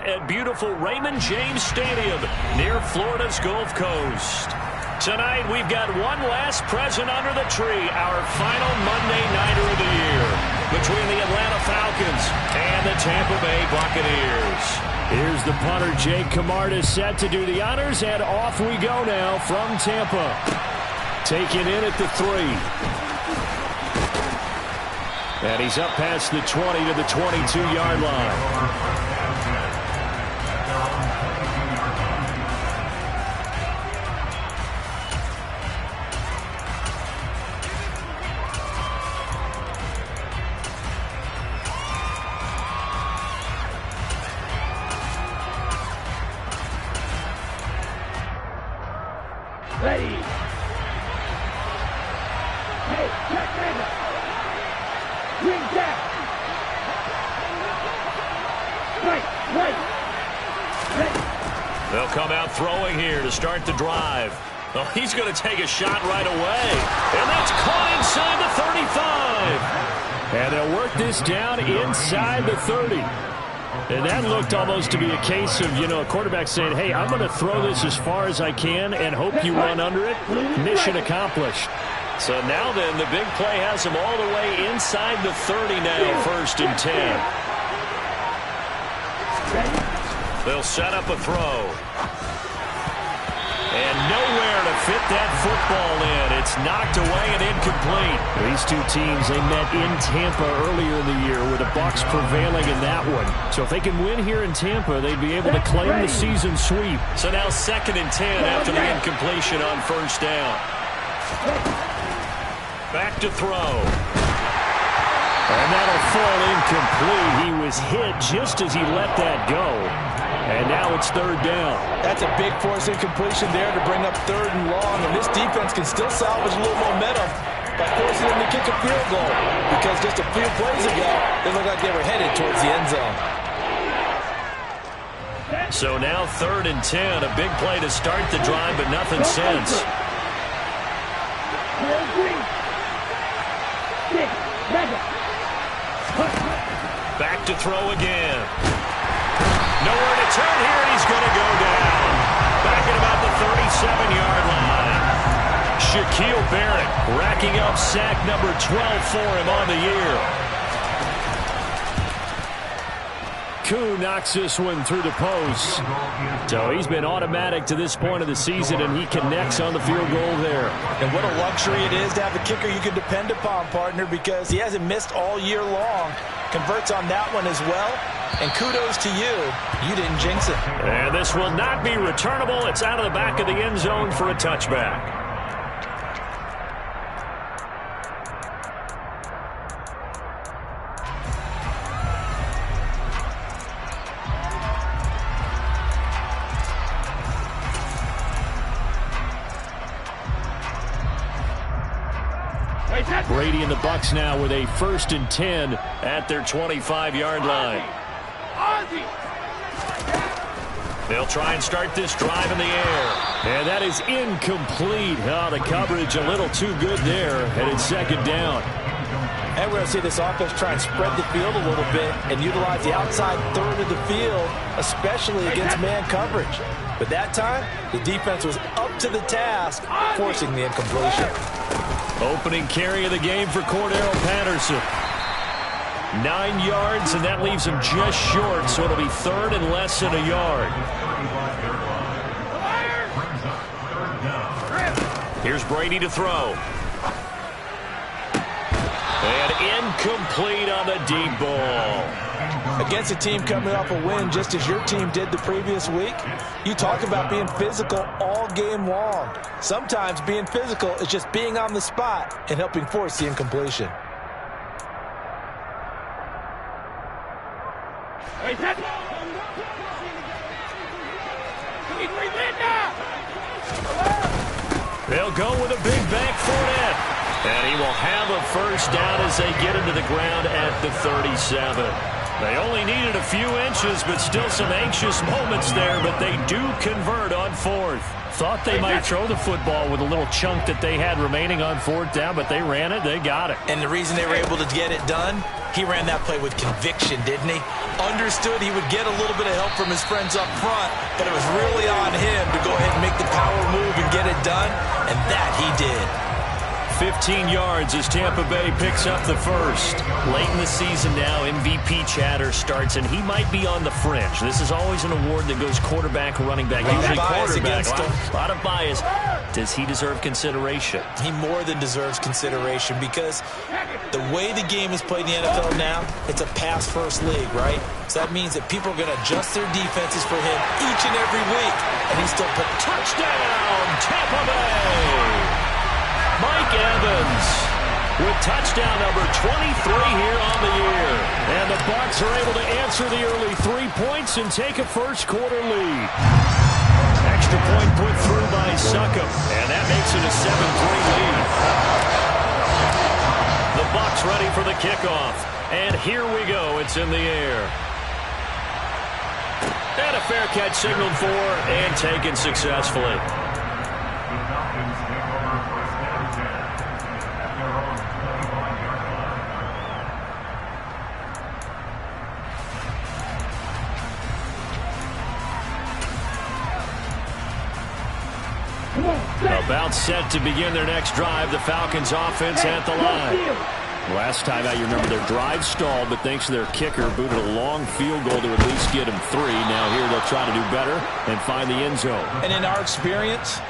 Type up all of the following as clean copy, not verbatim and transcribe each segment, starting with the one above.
At beautiful Raymond James Stadium near Florida's Gulf Coast. Tonight we've got one last present under the tree, our final Monday Nighter of the year between the Atlanta Falcons and the Tampa Bay Buccaneers. Here's the punter, Jake Camarda, set to do the honors, and off we go now from Tampa. Taken in at the 3. And he's up past the 20 to the 22-yard line. Ready. Hey, check it. Ring down. Right. Ready. They'll come out throwing here to start the drive. Oh, he's going to take a shot right away. And that's caught inside the 35. And they'll work this down inside the 30. And that looked almost to be a case of, a quarterback saying, hey, I'm going to throw this as far as I can and hope you run under it. Mission accomplished. So now then, the big play has him all the way inside the 30 now, 1st and 10. They'll set up a throw. And nowhere to fit that football in. It's knocked away and incomplete. These two teams, they met in Tampa earlier in the year with the Bucs prevailing in that one. So if they can win here in Tampa, they'd be able to claim the season sweep. So now 2nd and 10 after the incompletion on 1st down. Back to throw. And that'll fall incomplete. He was hit just as he let that go. And now it's 3rd down. That's a big force incompletion there to bring up 3rd and long. And this defense can still salvage a little momentum by forcing them to kick a field goal. Because just a few plays ago, they looked like they were headed towards the end zone. So now 3rd and 10. A big play to start the drive, but nothing since. Back to throw again. Nowhere to turn here, and he's going to go down. Back at about the 37-yard line. Shaquille Barrett racking up sack number 12 for him on the year. Koo knocks this one through the post. So he's been automatic to this point of the season, and he connects on the field goal there. And what a luxury it is to have a kicker you can depend upon, partner, because he hasn't missed all year long. Converts on that one as well. And kudos to you. You didn't jinx it. And this will not be returnable. It's out of the back of the end zone for a touchback. Brady and the Bucs now with a 1st and 10 at their 25-yard line. They'll try and start this drive in the air. And that is incomplete. Oh, the coverage a little too good there. And it's 2nd down. And we're going to see this offense try and spread the field a little bit and utilize the outside 3rd of the field, especially against man coverage. But that time, the defense was up to the task, forcing the incompletion. Opening carry of the game for Cordero Patterson. 9 yards, and that leaves him just short, so it'll be 3rd and less than a yard. Here's Brady to throw. And incomplete on the deep ball. Against a team coming off a win just as your team did the previous week, you talk about being physical all game long. Sometimes being physical is just being on the spot and helping force the incompletion. They'll go with a big bank Fournette. And he will have a 1st down as they get into the ground at the 37. They only needed a few inches, but still some anxious moments there, but they do convert on fourth. Thought they might throw the football with a little chunk that they had remaining on fourth down, but they ran it, they got it. And the reason they were able to get it done, he ran that play with conviction, didn't he? Understood he would get a little bit of help from his friends up front, but it was really on him to go ahead and make the power move and get it done, and that he did. 15 yards as Tampa Bay picks up the first. Late in the season now, MVP chatter starts, and he might be on the fringe. This is always an award that goes quarterback or running back. Usually quarterback. A lot of bias. Does he deserve consideration? He more than deserves consideration because the way the game is played in the NFL now, it's a pass-first league, right? So that means that people are going to adjust their defenses for him each and every week, and he's still put touchdown, Tampa Bay! Mike Evans with touchdown number 23 here on the year. And the Bucs are able to answer the early 3 points and take a first-quarter lead. Extra point put through by Succop, and that makes it a 7-3 lead. The Bucs ready for the kickoff. And here we go. It's in the air. And a fair catch signaled for and taken successfully. About set to begin their next drive. The Falcons offense at the line. Last time out, you remember their drive stalled, but thanks to their kicker, booted a long field goal to at least get them 3. Now here they'll try to do better and find the end zone. And in our experience,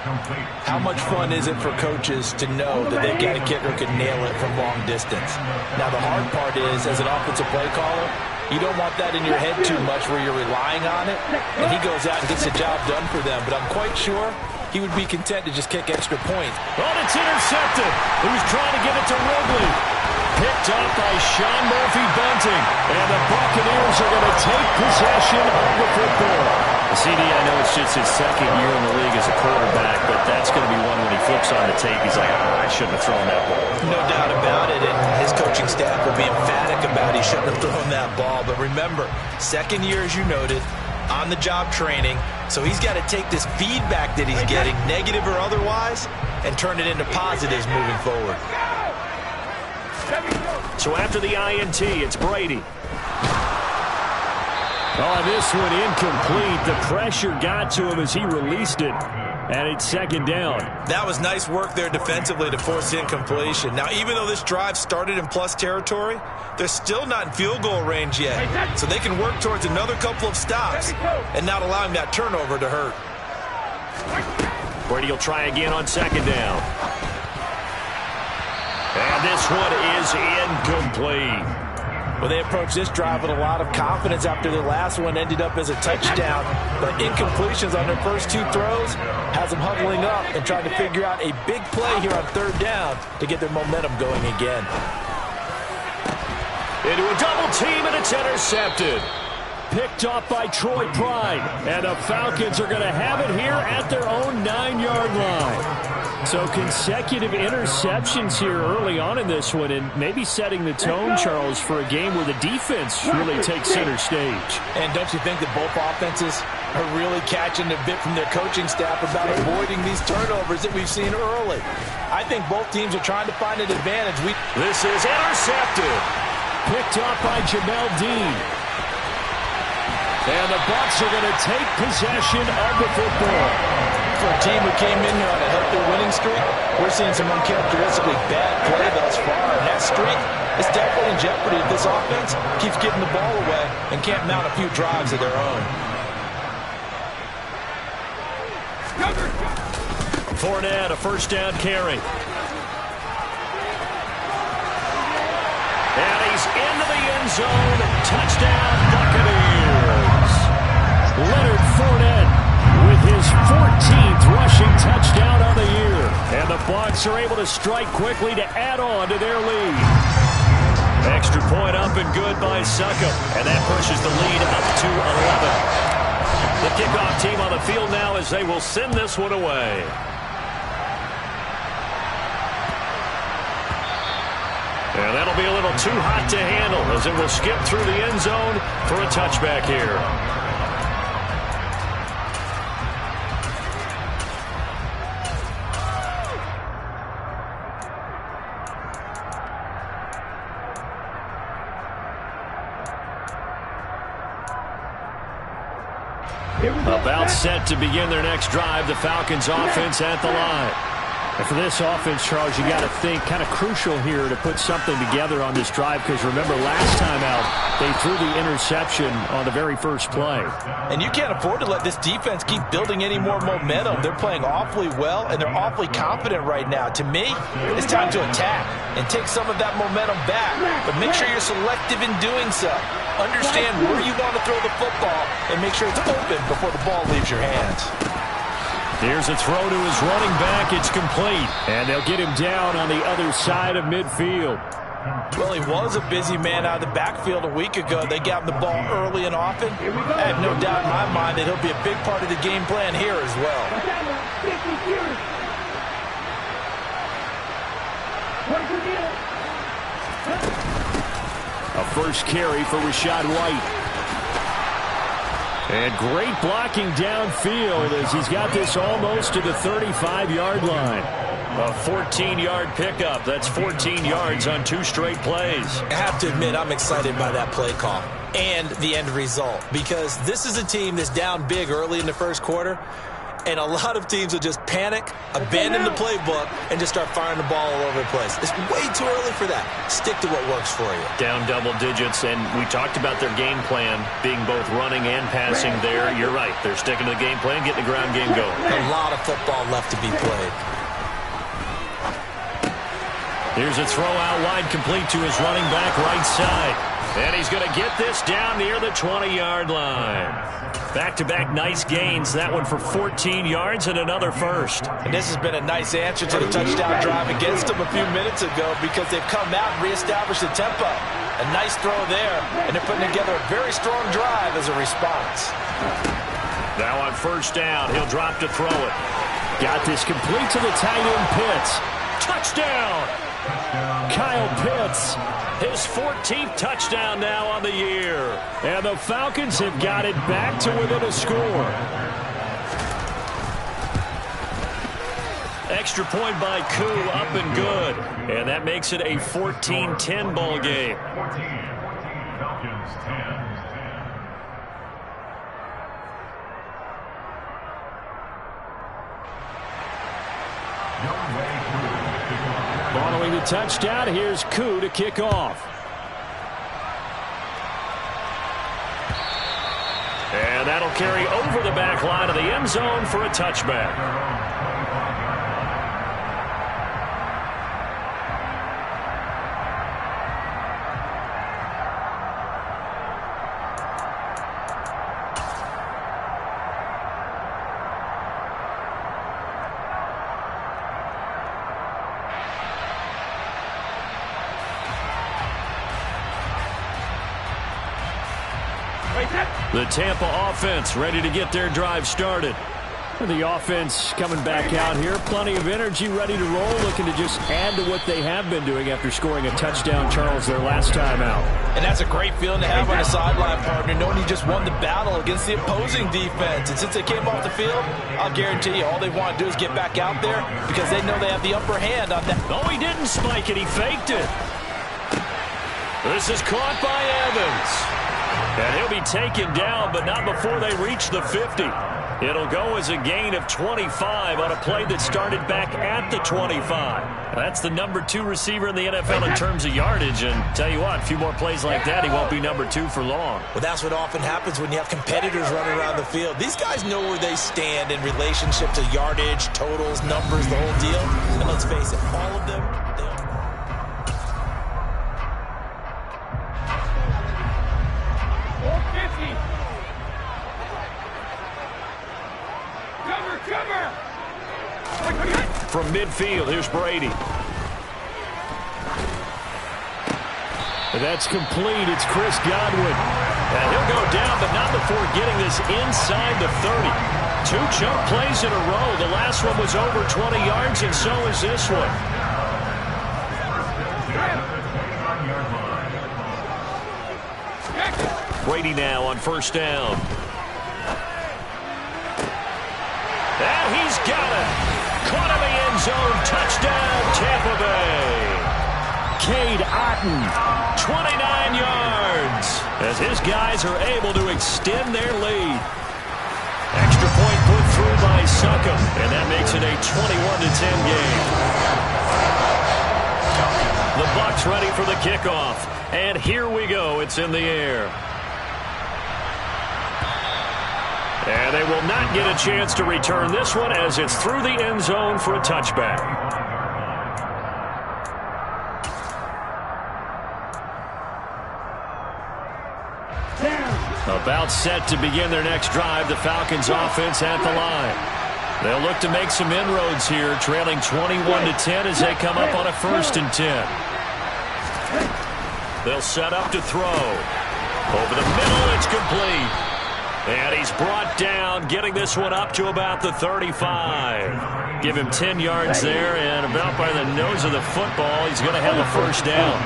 how much fun is it for coaches to know that they've got a kicker who can nail it from long distance? Now the hard part is, as an offensive play caller, you don't want that in your head too much where you're relying on it, and he goes out and gets the job done for them. But I'm quite sure he would be content to just kick extra points. Oh, it's intercepted. He was trying to get it to Wrigley. Picked up by Sean Murphy-Bunting. And the Buccaneers are going to take possession of the football. CD, I know it's just his second year in the league as a quarterback, but that's going to be one when he flips on the tape. He's like, I shouldn't have thrown that ball. No doubt about it, and his coaching staff will be emphatic about he shouldn't have thrown that ball. But remember, second year, as you noted, on-the-job training, so he's got to take this feedback that he's getting, negative or otherwise, and turn it into positives moving forward. So after the INT, it's Brady. Oh, this one incomplete. The pressure got to him as he released it. And it's second down. That was nice work there defensively to force incompletion. Now, even though this drive started in plus territory, they're still not in field goal range yet. So they can work towards another couple of stops and not allowing that turnover to hurt. Brady will try again on second down. And this one is incomplete. Well, they approached this drive with a lot of confidence after their last one ended up as a touchdown. But incompletions on their first 2 throws has them huddling up and trying to figure out a big play here on third down to get their momentum going again. Into a double team, and it's intercepted. Picked off by Troy Pride. And the Falcons are going to have it here at their own 9-yard line. So consecutive interceptions here early on in this one, and maybe setting the tone, Charles, for a game where the defense really takes center stage. And don't you think that both offenses are really catching a bit from their coaching staff about avoiding these turnovers that we've seen early? I think both teams are trying to find an advantage. This is intercepted. Picked off by Jamel Dean. And the Bucs are going to take possession of the football. For a team who came in here on a healthy winning streak, we're seeing some uncharacteristically bad play thus far. And that streak is definitely in jeopardy if this offense keeps getting the ball away and can't mount a few drives of their own. Fournette, a first down carry. And he's into the end zone. Touchdown, Buccaneers. Leonard Fournette with his 14th rushing touchdown of the year. And the Bucs are able to strike quickly to add on to their lead. Extra point up and good by Succop. And that pushes the lead up to 11. The kickoff team on the field now as they will send this one away. And that'll be a little too hot to handle as it will skip through the end zone for a touchback here. About set to begin their next drive, the Falcons offense at the line. And for this offense, Charles, you got to think kind of crucial here to put something together on this drive, because remember last time out they threw the interception on the very first play. And you can't afford to let this defense keep building any more momentum. They're playing awfully well, and they're awfully confident right now. To me, it's time to attack and take some of that momentum back, but make sure you're selective in doing so. Understand where you want to throw the football and make sure it's open before the ball leaves your hands. Here's a throw to his running back. It's complete. And they'll get him down on the other side of midfield. Well, he was a busy man out of the backfield a week ago. They got him the ball early and often. I have no doubt in my mind that he'll be a big part of the game plan here as well. A first carry for Rachaad White. And great blocking downfield as he's got this almost to the 35-yard line. A 14-yard pickup. That's 14 yards on 2 straight plays. I have to admit, I'm excited by that play call and the end result, because this is a team that's down big early in the first quarter, and a lot of teams will just panic, abandon the playbook, and just start firing the ball all over the place. It's way too early for that. Stick to what works for you. Down double digits, and we talked about their game plan being both running and passing there. You're right. They're sticking to the game plan, getting the ground game going. A lot of football left to be played. Here's a throw out wide, complete to his running back right side. And he's going to get this down near the 20-yard line. Back-to-back nice gains. That one for 14 yards and another first. And this has been a nice answer to the touchdown drive against them a few minutes ago, because they've come out and reestablished the tempo. A nice throw there, and they're putting together a very strong drive as a response. Now on first down, he'll drop to throw it. Got this complete to the tight end Pitts. Touchdown! Kyle Pitts. His 14th touchdown now on the year. And the Falcons have got it back to within a score. Extra point by Koo, up and good. And that makes it a 14-10 ball game. 14, Falcons 10. Following the touchdown, here's Koo to kick off. And that'll carry over the back line of the end zone for a touchback. The Tampa offense ready to get their drive started. The offense coming back out here. Plenty of energy, ready to roll, looking to just add to what they have been doing after scoring a touchdown, Charles, their last time out. And that's a great feeling to have on a sideline partner, knowing you just won the battle against the opposing defense. And since they came off the field, I'll guarantee you all they want to do is get back out there, because they know they have the upper hand on that. No, he didn't spike it. He faked it. This is caught by Evans. And he'll be taken down, but not before they reach the 50. It'll go as a gain of 25 on a play that started back at the 25. That's the number 2 receiver in the NFL in terms of yardage. And tell you what, a few more plays like that, he won't be number 2 for long. Well, that's what often happens when you have competitors running around the field. These guys know where they stand in relationship to yardage, totals, numbers, the whole deal. And let's face it, all of them, From midfield, here's Brady. That's complete. It's Chris Godwin. And he'll go down, but not before getting this inside the 30. 2 chunk plays in a row. The last one was over 20 yards, and so is this one. Brady now on first down. And he's got it. Caught in the end zone. Touchdown, Tampa Bay. Cade Otton, 29 yards, as his guys are able to extend their lead. Extra point put through by Succop, and that makes it a 21-10 game. The Bucs ready for the kickoff, and here we go. It's in the air. And they will not get a chance to return this one as it's through the end zone for a touchback. About set to begin their next drive, the Falcons offense at the line. They'll look to make some inroads here, trailing 21-10 as they come up on a 1st and 10. They'll set up to throw. Over the middle, it's complete. And he's brought down, getting this one up to about the 35. Give him 10 yards there, and about by the nose of the football, he's going to have a 1st down.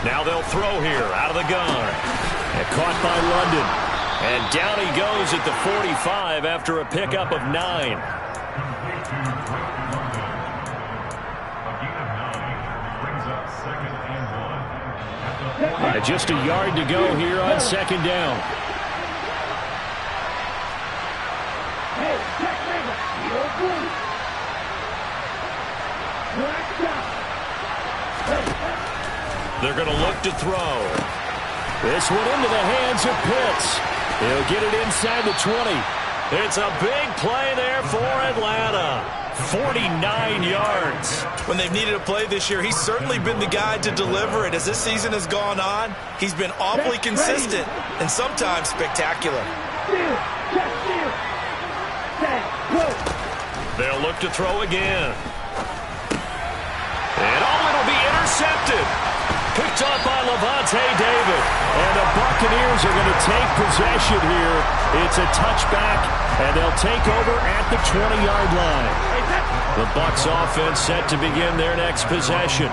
Now they'll throw here out of the gun. And caught by London. And down he goes at the 45 after a pickup of 9. And just a yard to go here on 2nd down. They're going to look to throw. This one into the hands of Pitts. He'll get it inside the 20. It's a big play there for Atlanta. 49 yards. When they've needed a play this year, he's certainly been the guy to deliver it. As this season has gone on, he's been awfully consistent and sometimes spectacular. They'll look to throw again. And it'll be intercepted. Picked up by Levante David. And the Buccaneers are going to take possession here. It's a touchback, and they'll take over at the 20-yard line. The Bucs offense set to begin their next possession.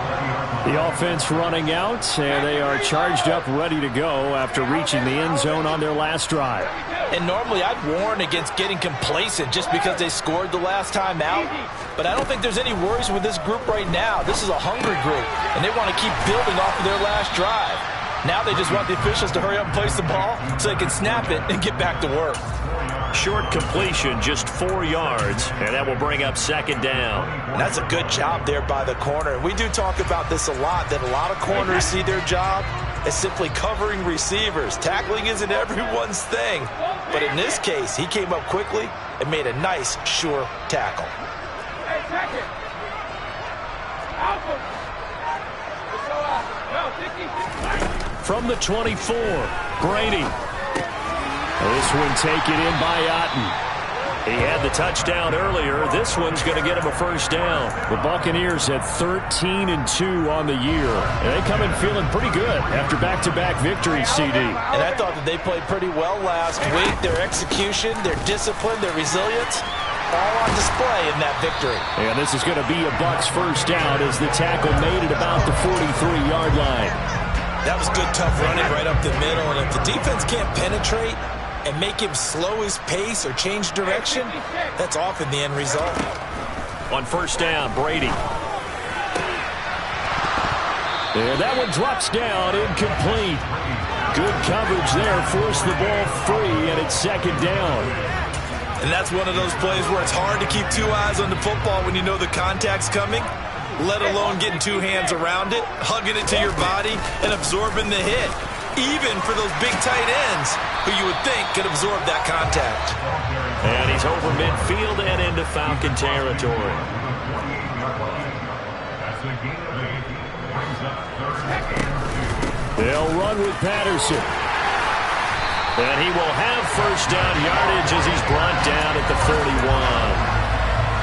The offense running out, and they are charged up, ready to go after reaching the end zone on their last drive. And normally I'd warn against getting complacent just because they scored the last time out. But I don't think there's any worries with this group right now. This is a hungry group, and they want to keep building off of their last drive. Now they just want the officials to hurry up and place the ball so they can snap it and get back to work. Short completion, just 4 yards, and that will bring up 2nd down. And that's a good job there by the corner. And we do talk about this a lot, that a lot of corners see their job as simply covering receivers. Tackling isn't everyone's thing. But in this case, he came up quickly and made a nice, sure tackle. From the 24, Brady. This one taken in by Otton. He had the touchdown earlier. This one's going to get him a 1st down. The Buccaneers at 13-2 on the year. And they come in feeling pretty good after back-to-back victories, CD. And I thought that they played pretty well last week. Their execution, their discipline, their resilience, all on display in that victory. And this is going to be a Bucs 1st down as the tackle made it about the 43-yard line. That was good, tough running right up the middle. And if the defense can't penetrate and make him slow his pace or change direction, that's often the end result. On 1st down, Brady. And that one drops down, incomplete. Good coverage there, forced the ball free, and it's 2nd down. And that's one of those plays where it's hard to keep 2 eyes on the football when you know the contact's coming, let alone getting 2 hands around it, hugging it to your body, and absorbing the hit. Even for those big tight ends who you would think could absorb that contact. And he's over midfield and into Falcon territory. They'll run with Patterson. And he will have 1st down yardage as he's brought down at the 41.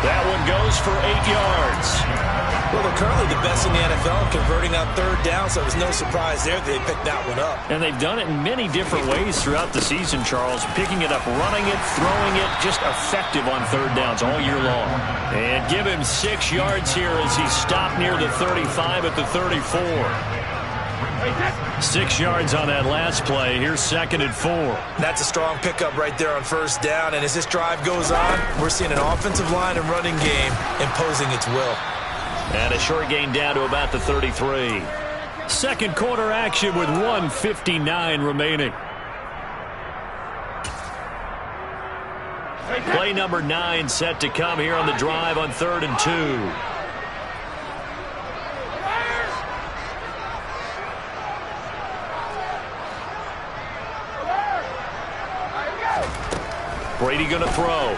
That one goes for 8 yards. Well, they're currently the best in the NFL in converting on third down, so it was no surprise there that they picked that one up. And they've done it in many different ways throughout the season, Charles. Picking it up, running it, throwing it, just effective on third downs all year long. And give him 6 yards here as he stopped near the 35 at the 34. 6 yards on that last play. Here's 2nd and 4. That's a strong pickup right there on first down. And as this drive goes on, we're seeing an offensive line and running game imposing its will. And a short gain down to about the 33. Second quarter action with 1:59 remaining. Play number 9 set to come here on the drive on 3rd and 2. Brady going to throw.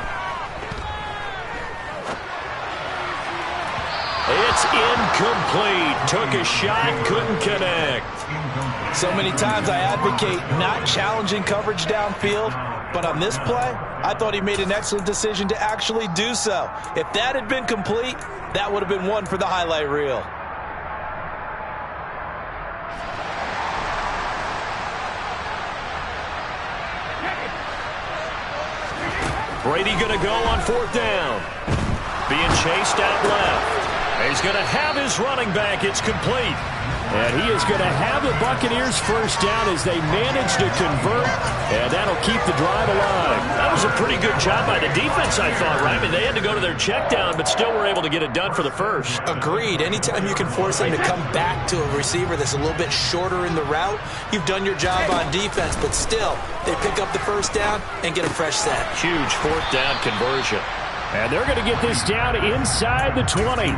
It's incomplete. Took a shot, couldn't connect. So many times I advocate not challenging coverage downfield, but on this play, I thought he made an excellent decision to actually do so. If that had been complete, that would have been one for the highlight reel. Brady going to go on 4th down. Being chased out left. He's going to have his running back. It's complete. And he is going to have the Buccaneers first down as they manage to convert, and that'll keep the drive alive. That was a pretty good job by the defense, I thought, right? I mean, they had to go to their check down, but still were able to get it done for the first. Agreed. Anytime you can force them to come back to a receiver that's a little bit shorter in the route, you've done your job on defense, but still, they pick up the first down and get a fresh set. Huge 4th down conversion. And they're going to get this down inside the 20.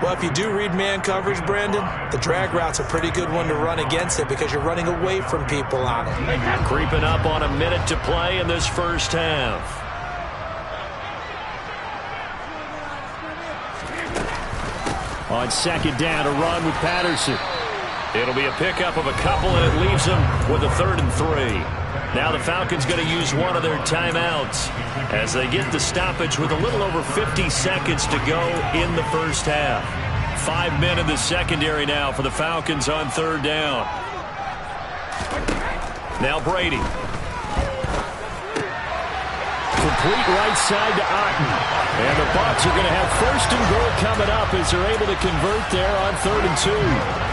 Well, if you do read man coverage, Brandon, the drag route's a pretty good one to run against it because you're running away from people on it. Creeping up on a minute to play in this first half. On 2nd down, a run with Patterson. It'll be a pickup of a couple, and it leaves them with a 3rd and 3. Now the Falcons going to use one of their timeouts as they get the stoppage with a little over 50 seconds to go in the first half. 5 men in the secondary now for the Falcons on 3rd down. Now Brady. Complete right side to Otten. And the Bucs are going to have 1st and goal coming up as they're able to convert there on 3rd and 2.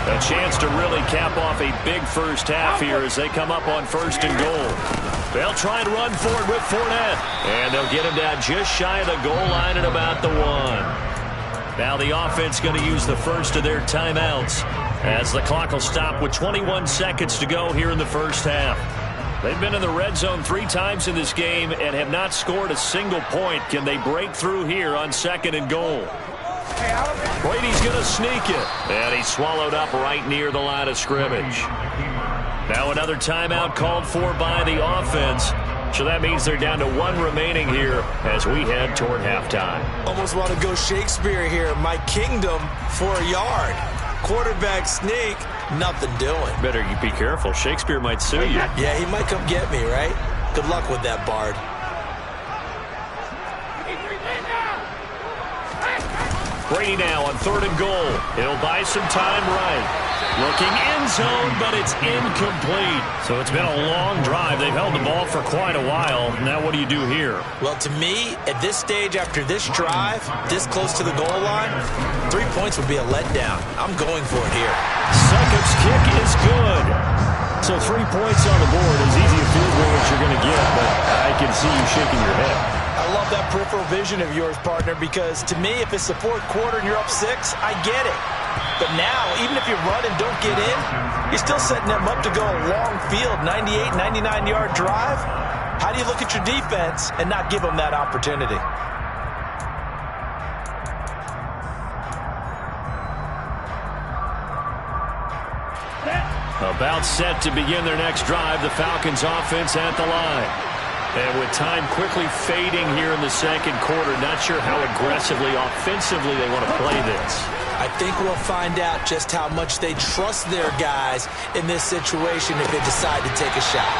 A chance to really cap off a big first half here as they come up on 1st and goal. They'll try and run for it with Fournette. And they'll get him down just shy of the goal line at about the 1. Now the offense going to use the first of their timeouts as the clock will stop with 21 seconds to go here in the first half. They've been in the red zone 3 times in this game and have not scored a single point. Can they break through here on 2nd and goal? Brady's going to sneak it. And he's swallowed up right near the line of scrimmage. Now another timeout called for by the offense. So that means they're down to 1 remaining here as we head toward halftime. Almost want to go Shakespeare here. My kingdom for a yard. Quarterback sneak, nothing doing. Better you be careful. Shakespeare might sue you. Yeah, he might come get me, right? Good luck with that, Bard. Brady now on 3rd and goal. He'll buy some time right. Looking end zone, but it's incomplete. So it's been a long drive. They've held the ball for quite a while. Now what do you do here? Well, to me, at this stage after this drive, this close to the goal line, 3 points would be a letdown. I'm going for it here. Succop's kick is good. So 3 points on the board. As easy a field goal as you're going to get, but I can see you shaking your head. I love that peripheral vision of yours, partner, because to me, if it's the 4th quarter and you're up 6, I get it. But now, even if you run and don't get in, you're still setting them up to go a long field, 98, 99-yard drive. How do you look at your defense and not give them that opportunity? About set to begin their next drive, the Falcons offense at the line. And with time quickly fading here in the second quarter, not sure how aggressively, offensively they want to play this. I think we'll find out just how much they trust their guys in this situation if they decide to take a shot.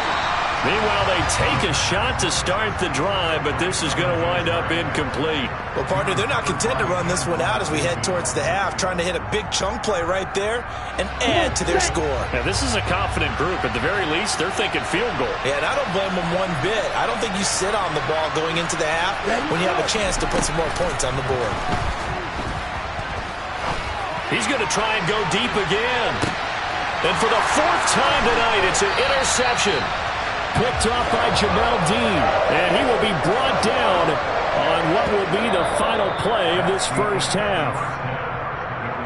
Meanwhile, they take a shot to start the drive, but this is going to wind up incomplete. Well, partner, they're not content to run this one out as we head towards the half, trying to hit a big chunk play right there and add to their score. Now, this is a confident group. At the very least, they're thinking field goal. Yeah, and I don't blame them one bit. I don't think you sit on the ball going into the half when you have a chance to put some more points on the board. He's going to try and go deep again. And for the fourth time tonight, it's an interception. Picked off by Jamel Dean, and he will be brought down on what will be the final play of this first half.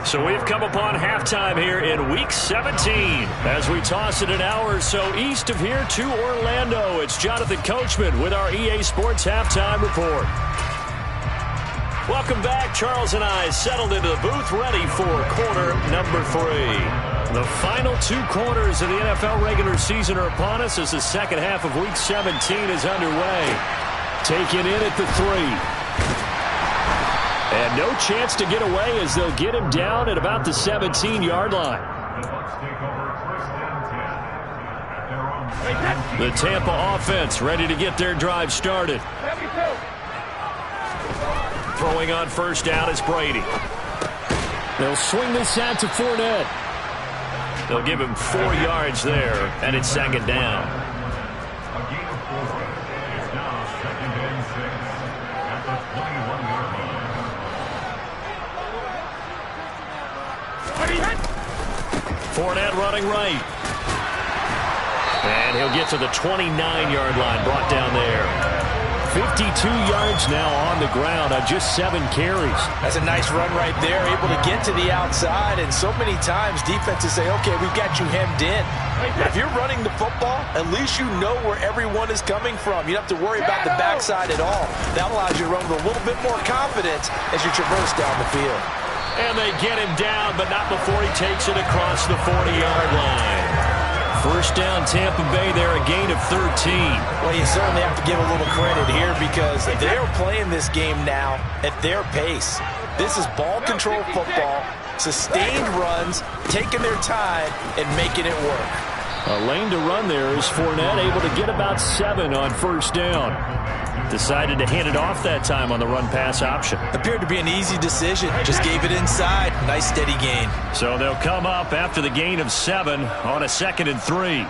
So we've come upon halftime here in Week 17 as we toss it an hour or so east of here to Orlando. It's Jonathan Coachman with our EA Sports Halftime Report. Welcome back. Charles and I settled into the booth ready for quarter number 3. The final 2 quarters of the NFL regular season are upon us as the second half of Week 17 is underway. Taken in at the 3. And no chance to get away as they'll get him down at about the 17-yard line. The Tampa offense ready to get their drive started. Throwing on first down is Brady. They'll swing this out to Fournette. They'll give him 4 yards there, and it's second down. A gain of 4. It's now 2nd and 6 at the 21-yard line. Fournette running right. And he'll get to the 29-yard line, brought down there. 52 yards now on the ground on just 7 carries. That's a nice run right there, able to get to the outside, and so many times defenses say, okay, we've got you hemmed in. If you're running the football, at least you know where everyone is coming from. You don't have to worry about the backside at all. That allows you to run with a little bit more confidence as you traverse down the field. And they get him down, but not before he takes it across the 40-yard line. First down, Tampa Bay there, a gain of 13. Well, you certainly have to give a little credit here because they're playing this game now at their pace. This is ball control football, sustained runs, taking their time, and making it work. A lane to run there is Fournette, able to get about 7 on first down. Decided to hand it off that time on the run-pass option. Appeared to be an easy decision. Just gave it inside. Nice steady gain. So they'll come up after the gain of 7 on a 2nd and 3.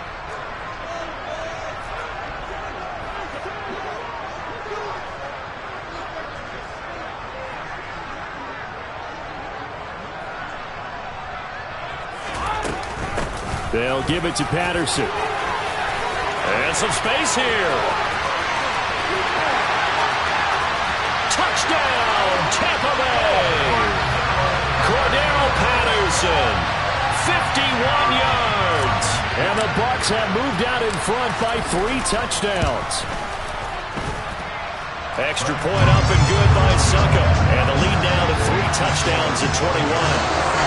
They'll give it to Patterson. And some space here. Touchdown, Tampa Bay. Cordero Patterson, 51 yards. And the Bucs have moved out in front by 3 touchdowns. Extra point up and good by Succa. And the lead now to 3 touchdowns at 21.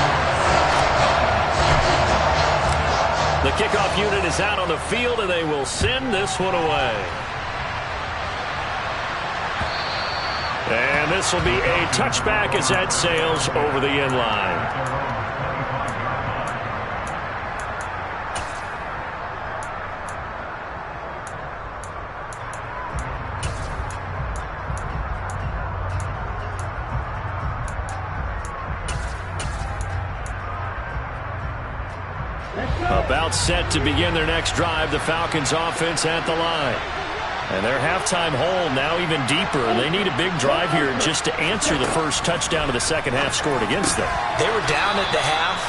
The kickoff unit is out on the field, and they will send this one away. And this will be a touchback as that sails over the end line. About set to begin their next drive, the Falcons offense at the line. And their halftime hole now even deeper. They need a big drive here just to answer the first touchdown of the second half scored against them. They were down at the half.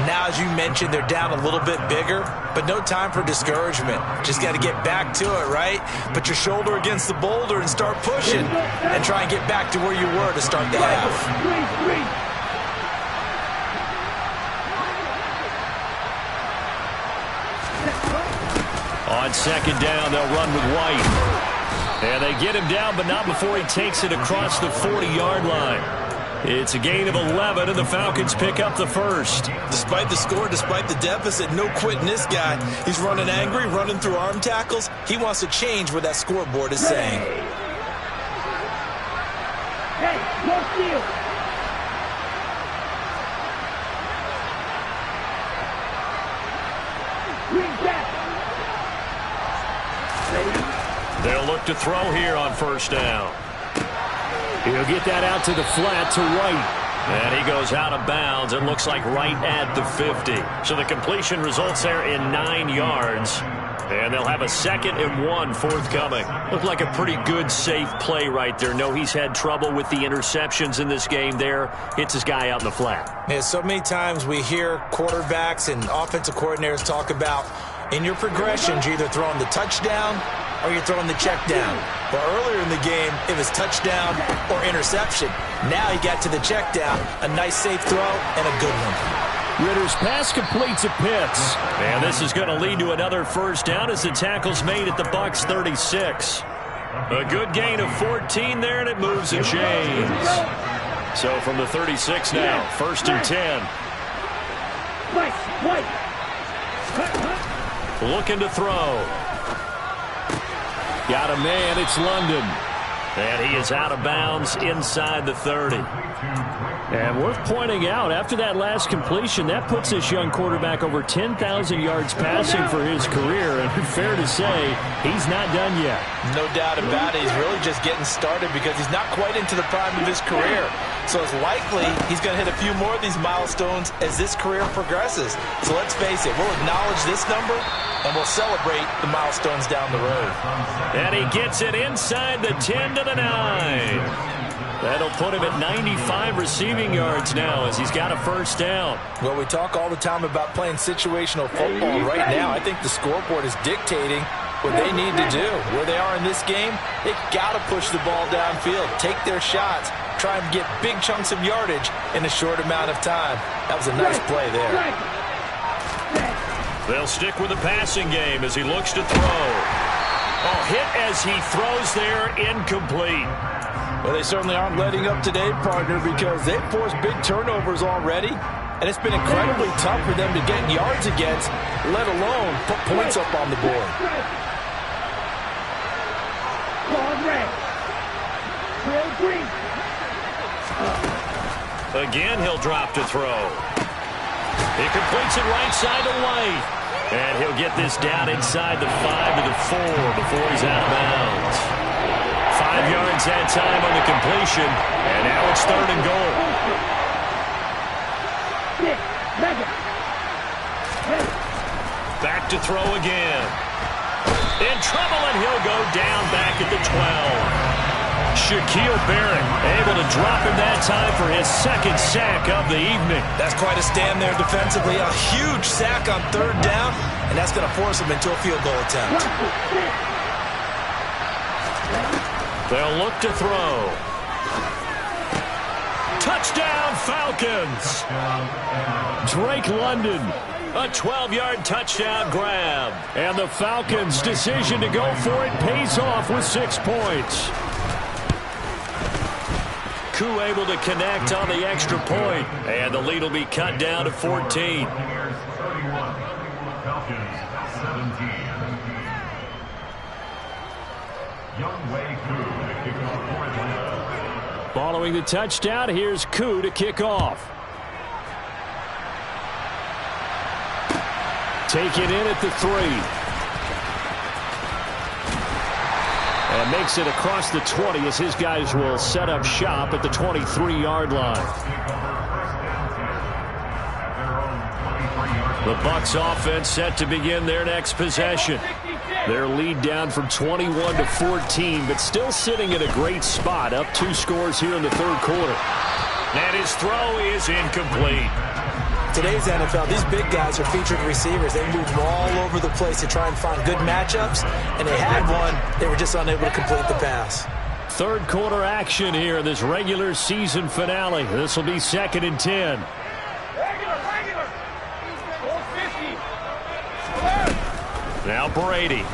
Now, as you mentioned, they're down a little bit bigger, but no time for discouragement. Just got to get back to it, right? Put your shoulder against the boulder and start pushing and try and get back to where you were to start the half. On second down, they'll run with White. And they get him down, but not before he takes it across the 40-yard line. It's a gain of 11, and the Falcons pick up the first. Despite the score, despite the deficit, no quitting this guy. He's running angry, running through arm tackles. He wants to change what that scoreboard is saying. Hey, no steal. Green back. look to throw here on first down. He'll get that out to the flat to White. And he goes out of bounds. It looks like right at the 50. So the completion results there in 9 yards. And they'll have a 2nd and 1 forthcoming. Looked like a pretty good, safe play right there. No, he's had trouble with the interceptions in this game there. Hits his guy out in the flat. Yeah, so many times we hear quarterbacks and offensive coordinators talk about in your progressions, you're either throwing the touchdown or you're throwing the check down. But earlier in the game, it was touchdown or interception. Now he got to the check down, a nice safe throw, and a good one. Ritter's pass completes a Pitts. And this is going to lead to another first down as the tackle's made at the Bucs 36. A good gain of 14 there, and it moves and chains. So from the 36 now, 1st and 10. Looking to throw. Got a man, it's London. And he is out of bounds inside the 30. And worth pointing out, after that last completion, that puts this young quarterback over 10,000 yards passing for his career. And fair to say, he's not done yet. No doubt about it. He's really just getting started because he's not quite into the prime of his career. So it's likely he's going to hit a few more of these milestones as this career progresses. So let's face it, we'll acknowledge this number and we'll celebrate the milestones down the road. And he gets it inside the 10 to the 9. That'll put him at 95 receiving yards now as he's got a first down. Well, we talk all the time about playing situational football. Right now, I think the scoreboard is dictating what they need to do. Where they are in this game, they've got to push the ball downfield, take their shots, try and get big chunks of yardage in a short amount of time. That was a nice play there. They'll stick with the passing game as he looks to throw. Oh, hit as he throws there, incomplete. Well, they certainly aren't letting up today, partner, because they've forced big turnovers already, and it's been incredibly tough for them to get yards against, let alone put points up on the board. Again, he'll drop to throw. He completes it right side to White. And he'll get this down inside the 5 to the 4 before he's out of bounds. 5 yards that time on the completion, and now it's 3rd and goal. Back to throw again. In trouble, and he'll go down back at the 12. Shaquille Barrett able to drop him that time for his 2nd sack of the evening. That's quite a stand there defensively. A huge sack on 3rd down, and that's going to force him into a field goal attempt. They'll look to throw. Touchdown, Falcons! Drake London. A 12-yard touchdown grab. And the Falcons' decision to go for it pays off with 6 points. Koo able to connect on the extra point. And the lead will be cut down to 14. Following the touchdown, here's Koo to kick off. Take it in at the 3. And makes it across the 20 as his guys will set up shop at the 23-yard line. The Bucs offense set to begin their next possession. Their lead down from 21 to 14, but still sitting at a great spot, up 2 scores here in the 3rd quarter. And his throw is incomplete. Today's NFL, these big guys are featured receivers. They move all over the place to try and find good matchups, and they had one. They were just unable to complete the pass. 3rd quarter action here in this regular season finale. This will be 2nd and 10. Now Brady.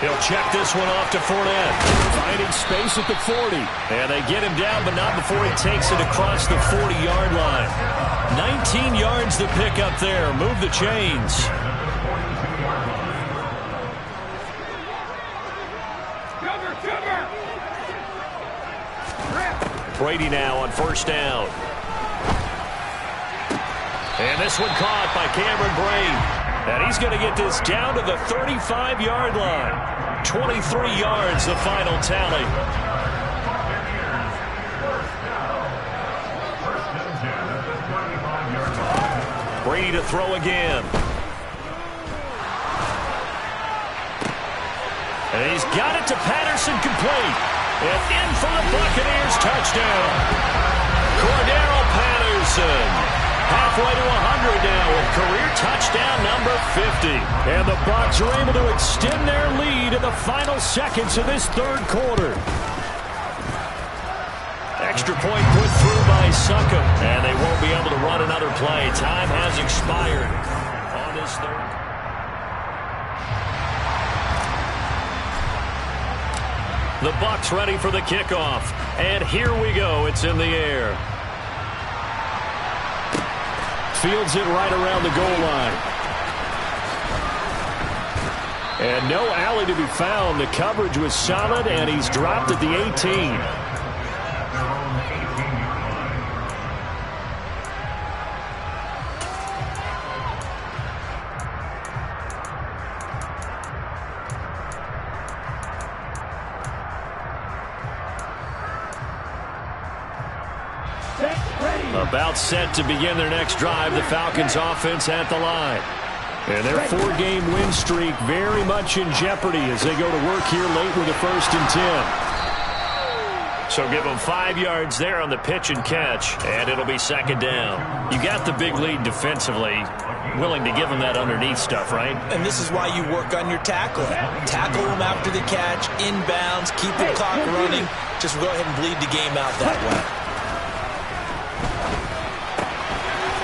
He'll check this one off to Fournette. Finding space at the 40. And they get him down, but not before he takes it across the 40-yard line. 19 yards to pick up there. Move the chains. Brady now on 1st down. And this one caught by Cameron Brate. And he's going to get this down to the 35-yard line. 23 yards, the final tally. Brady to throw again. And he's got it to Patterson, complete. And in for the Buccaneers, touchdown. Cordero Patterson. Halfway to 100 now with career touchdown number 50. And the Bucs are able to extend their lead in the final seconds of this third quarter. Extra point put through by Succop. And they won't be able to run another play. Time has expired on this third. The Bucs ready for the kickoff. And here we go. It's in the air. Fields it right around the goal line. And no alley to be found. The coverage was solid, and he's dropped at the 18. About set to begin their next drive. The Falcons offense at the line. And their 4-game win streak very much in jeopardy as they go to work here late with a 1st and 10. So give them 5 yards there on the pitch and catch, and it'll be 2nd down. You got the big lead defensively. Willing to give them that underneath stuff, right? And this is why you work on your tackling. Tackle them after the catch, inbounds, keep the clock running. Just go ahead and bleed the game out that way.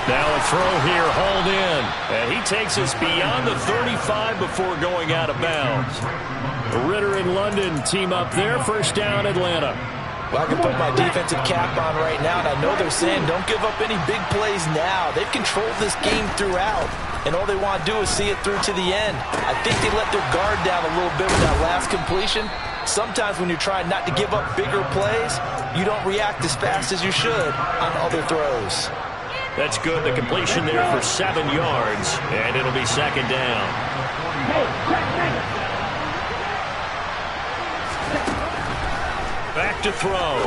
Now a throw here, hauled in. And he takes us beyond the 35 before going out of bounds. Ritter and London team up there. 1st down, Atlanta. Well, I can put my defensive cap on right now, and I know they're saying don't give up any big plays now. They've controlled this game throughout, and all they want to do is see it through to the end. I think they let their guard down a little bit with that last completion. Sometimes when you're trying not to give up bigger plays, you don't react as fast as you should on other throws. That's good. The completion there for 7 yards, and it'll be 2nd down. Back to throw.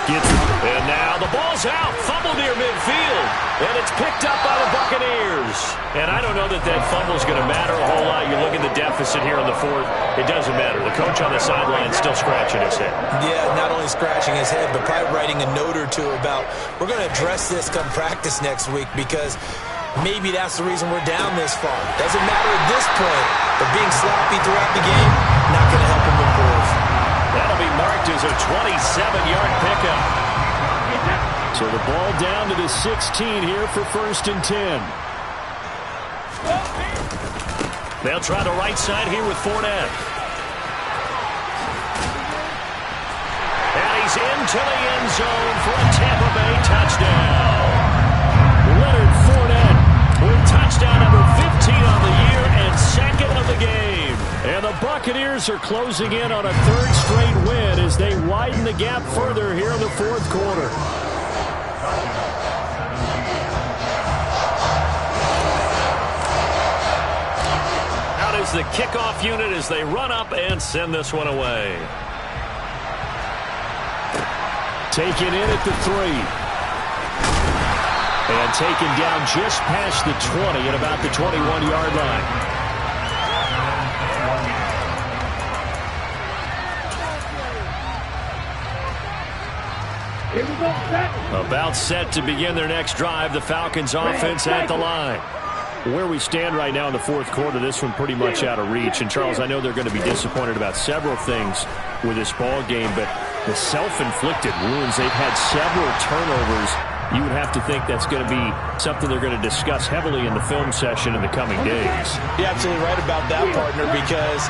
And now the ball's out. Fumble near midfield. And it's picked up by the Buccaneers. And I don't know that fumble's going to matter a whole lot. You look at the deficit here in the 4th. It doesn't matter. The coach on the sideline is still scratching his head. Yeah, not only scratching his head, but probably writing a note or two about we're going to address this come practice next week because maybe that's the reason we're down this far. Doesn't matter at this point, but being sloppy throughout the game, not going to help him improve. That'll be marked as a 27-yard pickup. So the ball down to the 16 here for 1st and 10. They'll try the right side here with Fournette. And he's into the end zone for a Tampa Bay touchdown. Leonard Fournette with touchdown number 15 on the year and 2nd of the game. And the Buccaneers are closing in on a 3rd straight win as they widen the gap further here in the 4th quarter. Out is the kickoff unit as they run up and send this one away. Taken in at the 3. And taken down just past the 20 at about the 21-yard line. About set to begin their next drive. The Falcons offense at the line. Where we stand right now in the 4th quarter, this one pretty much out of reach. And, Charles, I know they're going to be disappointed about several things with this ball game, but the self-inflicted wounds, they've had several turnovers. You would have to think that's going to be something they're going to discuss heavily in the film session in the coming days. You're absolutely right about that, partner, because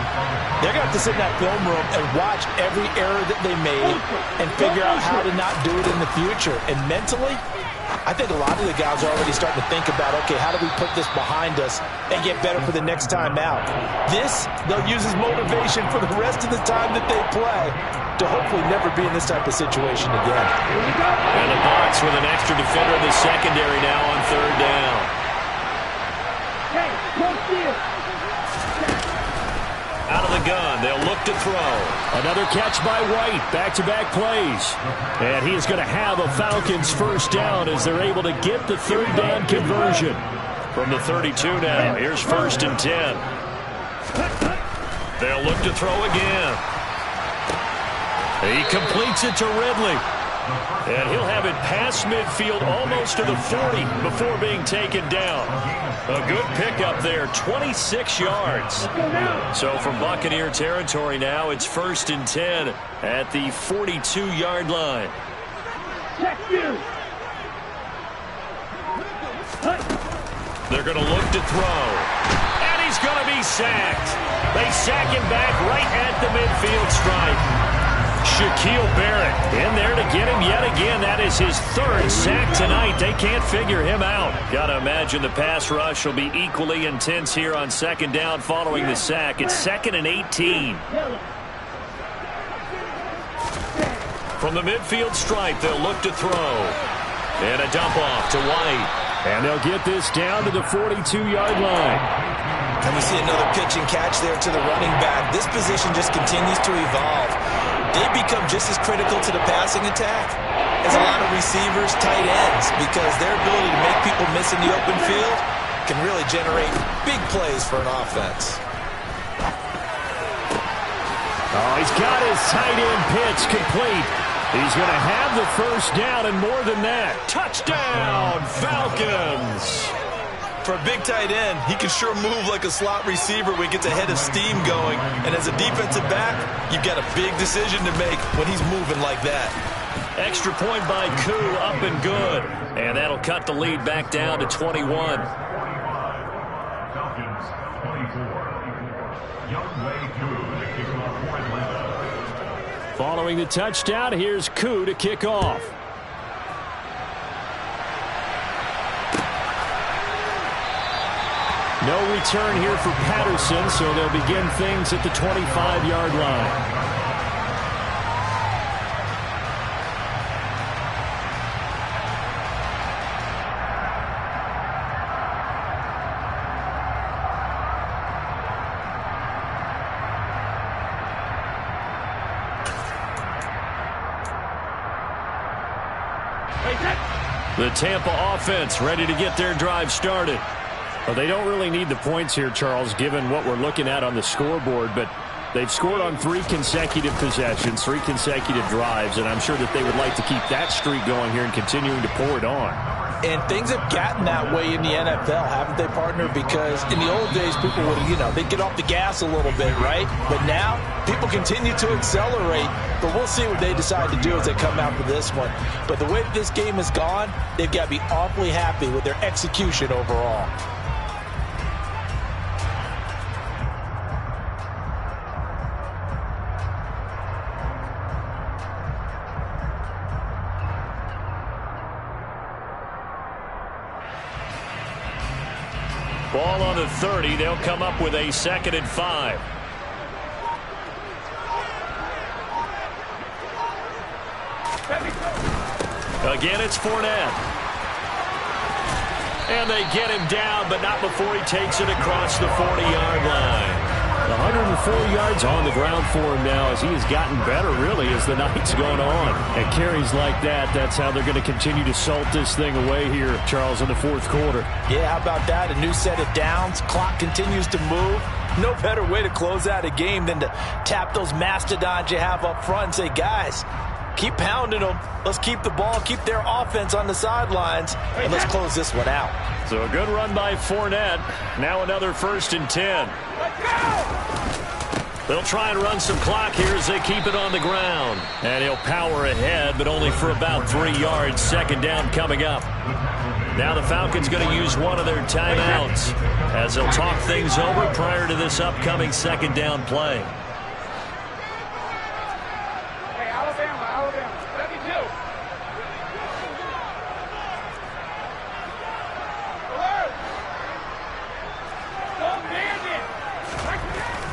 they're going to have to sit in that film room and watch every error that they made and figure out how to not do it in the future. And mentally, I think a lot of the guys are already starting to think about, okay, how do we put this behind us and get better for the next time out? This, they'll use as motivation for the rest of the time that they play to hopefully never be in this type of situation again. And the Bucs with an extra defender in the secondary now on 3rd down. steal. Out of the gun, they'll look to throw. Another catch by White. Back-to-back plays. And he is going to have a Falcons first down as they're able to get the third down conversion. From the 32 now, here's 1st and 10. They'll look to throw again. He completes it to Ridley. And he'll have it past midfield almost to the 40 before being taken down. A good pickup there, 26 yards. So from Buccaneer territory now, it's 1st and 10 at the 42-yard line. Check you. They're going to look to throw. And he's going to be sacked. They sack him back right at the midfield stripe. Shaquille Barrett in there to get him yet again. That is his 3rd sack tonight. They can't figure him out. Got to imagine the pass rush will be equally intense here on 2nd down following the sack. It's 2nd and 18. From the midfield stripe, they'll look to throw. And a dump off to White. And they'll get this down to the 42-yard line. And we see another pitch and catch there to the running back. This position just continues to evolve. They become just as critical to the passing attack as a lot of receivers, tight ends, because their ability to make people miss in the open field can really generate big plays for an offense. Oh, he's got his tight end pitch complete. He's going to have the first down and more than that. Touchdown, Falcons! For a big tight end, he can sure move like a slot receiver when he gets a head of steam going. And as a defensive back, you've got a big decision to make when he's moving like that. Extra point by Koo, up and good. And that'll cut the lead back down to 21. 45. Falcons 24. Young Wei Koo to kick off for Atlanta. Following the touchdown, here's Koo to kick off. No return here for Patterson, so they'll begin things at the 25-yard line. The Tampa offense ready to get their drive started. Well, they don't really need the points here, Charles, given what we're looking at on the scoreboard, but they've scored on 3 consecutive possessions, 3 consecutive drives, and I'm sure that they would like to keep that streak going here and continuing to pour it on. And things have gotten that way in the NFL, haven't they, partner? Because in the old days, people would, they'd get off the gas a little bit, right? But now, people continue to accelerate, but we'll see what they decide to do as they come out for this one. But the way that this game has gone, they've got to be awfully happy with their execution overall. Ball on the 30. They'll come up with a 2nd and 5. Again, it's Fournette. And they get him down, but not before he takes it across the 40-yard line. 104 yards on the ground for him now as he has gotten better, really, as the night's gone on. And carries like that, that's how they're going to continue to salt this thing away here, Charles, in the 4th quarter. Yeah, how about that? A new set of downs. Clock continues to move. No better way to close out a game than to tap those mastodons you have up front and say, guys, keep pounding them. Let's keep the ball, keep their offense on the sidelines, and let's close this one out. So a good run by Fournette. Now another 1st and 10. They'll try and run some clock here as they keep it on the ground. And he'll power ahead, but only for about 3 yards. 2nd down coming up. Now the Falcons going to use one of their timeouts as they'll talk things over prior to this upcoming 2nd down play.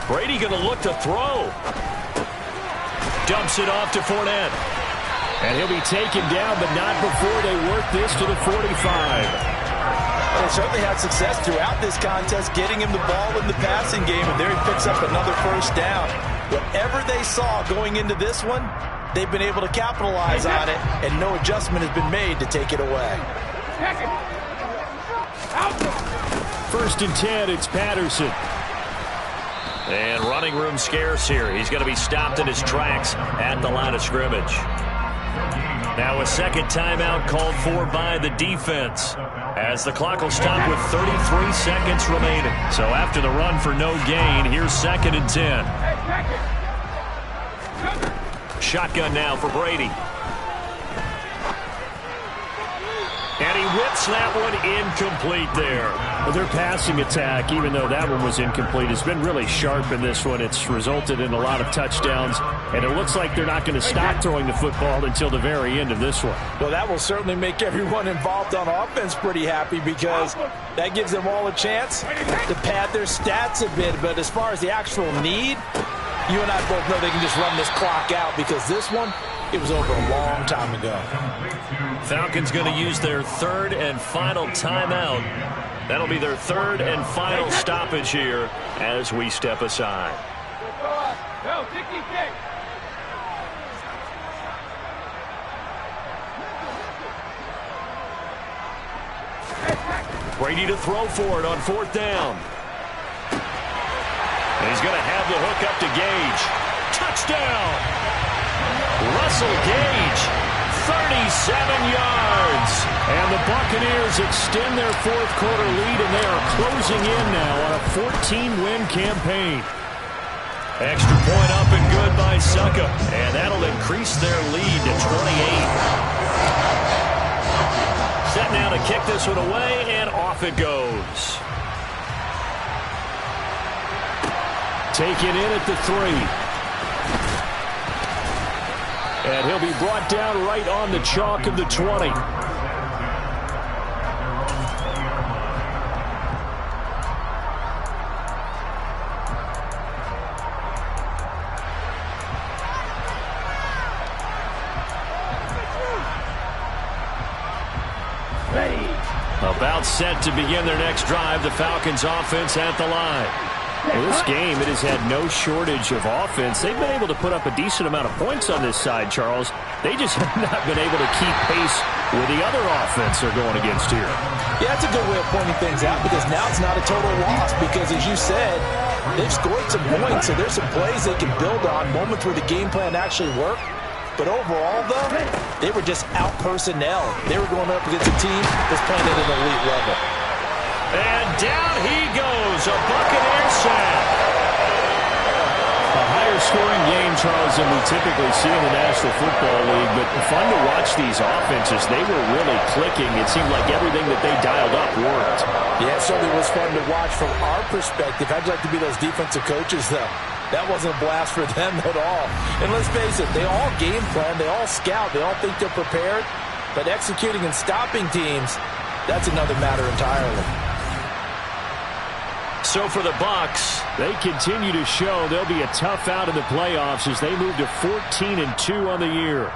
Brady going to look to throw. Dumps it off to Fournette. And he'll be taken down, but not before they work this to the 45. They certainly had success throughout this contest, getting him the ball in the passing game, and there he picks up another first down. Whatever they saw going into this one, they've been able to capitalize on it, and no adjustment has been made to take it away. First and 10, it's Patterson. And running room scarce here. He's going to be stopped in his tracks at the line of scrimmage. Now a second timeout called for by the defense, as the clock will stop with 33 seconds remaining. So after the run for no gain, here's second and 10. Shotgun now for Brady. And he whips that one incomplete there. Well, their passing attack, even though that one was incomplete, has been really sharp in this one. It's resulted in a lot of touchdowns, and it looks like they're not going to stop throwing the football until the very end of this one. Well, that will certainly make everyone involved on offense pretty happy, because that gives them all a chance to pad their stats a bit. But as far as the actual need, you and I both know they can just run this clock out, because this one, it was over a long time ago. Falcons going to use their third and final timeout. That'll be their third and final stoppage here as we step aside. Brady to throw for it on fourth down. And he's going to have the hook up to Gage. Touchdown! Russell Gage, 37 yards. And the Buccaneers extend their fourth quarter lead, and they are closing in now on a 14-win campaign. Extra point up and good by Succa, and that'll increase their lead to 28. Set now to kick this one away, and off it goes. Taken in at the 3. And he'll be brought down right on the chalk of the 20. About set to begin their next drive, the Falcons offense at the line. Well, this game, it has had no shortage of offense. They've been able to put up a decent amount of points on this side, Charles. They just have not been able to keep pace with the other offense they're going against here. Yeah, that's a good way of pointing things out, because now it's not a total loss, because as you said, they've scored some points, so there's some plays they can build on, moments where the game plan actually worked. But overall, though, they were just out personnel. They were going up against a team that's playing at an elite level. And down he goes, a Buccaneer sack. A higher scoring game, Charles, than we typically see in the National Football League, but fun to watch these offenses. They were really clicking. It seemed like everything that they dialed up worked. Yeah, it certainly was fun to watch from our perspective. I'd like to be those defensive coaches, though. That wasn't a blast for them at all. And let's face it, they all game plan, they all scout, they all think they're prepared, but executing and stopping teams, that's another matter entirely. So for the Bucs, they continue to show they'll be a tough out in the playoffs as they move to 14-2 on the year.